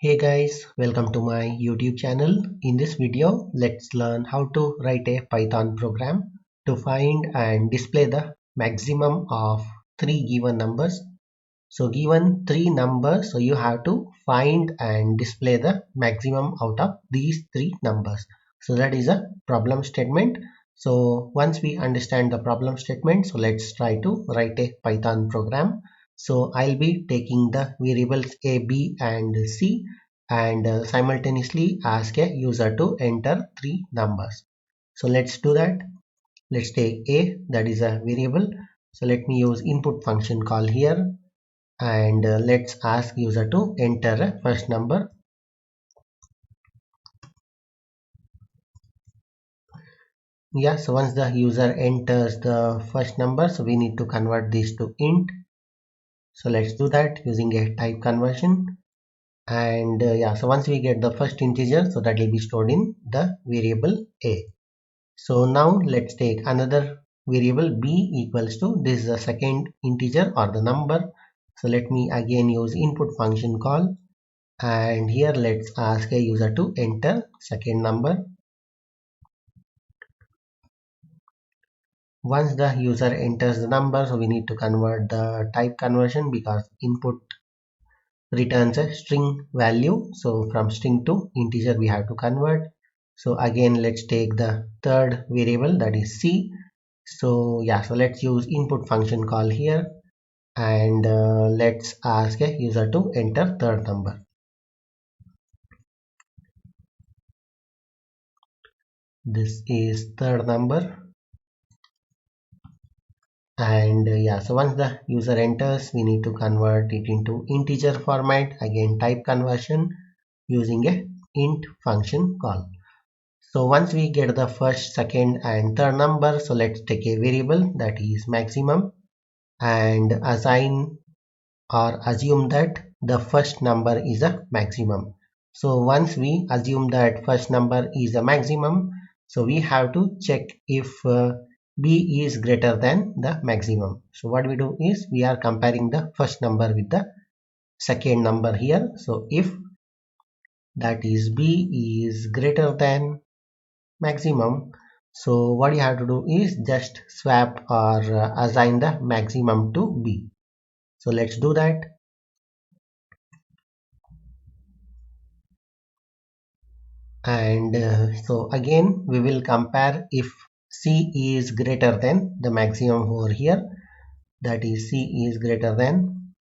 Hey guys, welcome to my YouTube channel. In this video, let's learn how to write a Python program to find and display the maximum of three given numbers. So given three numbers, so you have to find and display the maximum out of these three numbers. So that is a problem statement. So once we understand the problem statement, so let's try to write a Python program. So I'll be taking the variables a, b and c and simultaneously ask a user to enter three numbers. So let's do that. Let's take a, that is a variable. So let me use input function call here, and let's ask user to enter a first number. Yeah, so once the user enters the first number, so we need to convert this to int. So let's do that using a type conversion. And yeah, so once we get the first integer, so that will be stored in the variable a. So now let's take another variable b equals to, this is the second integer or the number. So let me again use input function call, and here let's ask a user to enter second number. Once the user enters the number, so we need to convert the type conversion because input returns a string value. So from string to integer we have to convert. So again let's take the third variable, that is c. So yeah, so let's use input function call here, and let's ask a user to enter third number. This is third number. And yeah, so once the user enters, we need to convert it into integer format, again type conversion using a int function call. So once we get the first, second and third number, so let's take a variable, that is maximum, and assign or assume that the first number is a maximum. So once we assume that first number is a maximum, so we have to check if b is greater than the maximum. So what we do is we are comparing the first number with the second number here. So if that is b is greater than maximum, so what you have to do is just swap or assign the maximum to b. So let's do that. And so again we will compare if c is greater than the maximum over here, that is c is greater than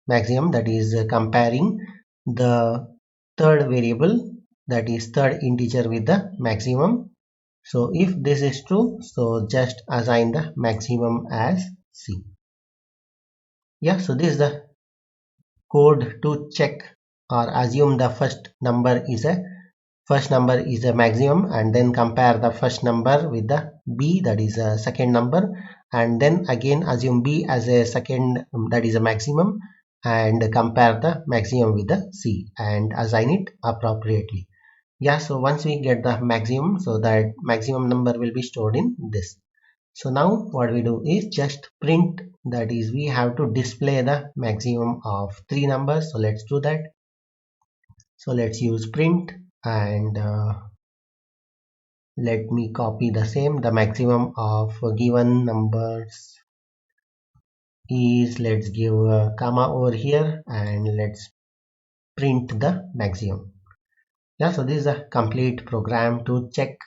maximum, that is comparing the third variable, that is third integer with the maximum. So if this is true, so just assign the maximum as c. Yeah, so this is the code to check or assume the first number is a maximum, and then compare the first number with the b, that is a second number, and then again assume b as a second, that is a maximum, and compare the maximum with the c and assign it appropriately. Yeah, so once we get the maximum, so that maximum number will be stored in this. So now what we do is just print, that is we have to display the maximum of three numbers. So let's do that. So let's use print, and let me copy the same. The maximum of given numbers is, let's give a comma over here, and let's print the maximum. Yeah, so this is a complete program to check,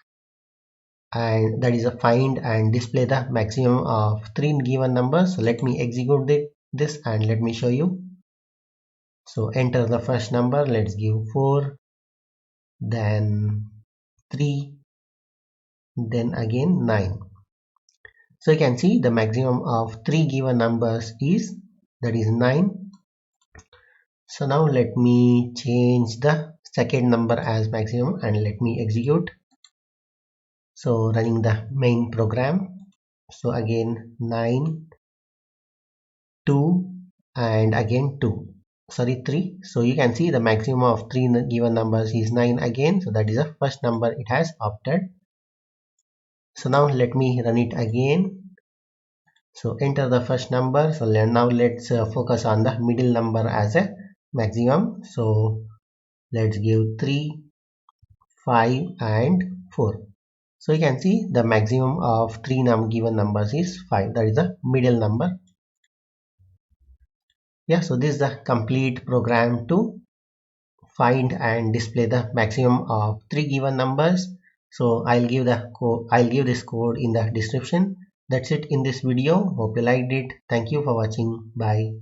and that is a find and display the maximum of three given numbers. So let me execute this and let me show you. So enter the first number, let's give 4, then 3, then again 9. So you can see the maximum of three given numbers is, that is 9. So now let me change the second number as maximum and let me execute. So running the main program. So again 9, 2 and again 2. Sorry, 3. So you can see the maximum of three given numbers is 9 again. So that is the first number it has opted. So now let me run it again. So enter the first number. So now let's focus on the middle number as a maximum. So Let's give 3, 5 and 4. So you can see the maximum of three given numbers is 5. That is the middle number. Yeah, so this is the complete program to find and display the maximum of three given numbers. So I'll give this code in the description. That's it in this video. Hope you liked it. Thank you for watching. Bye.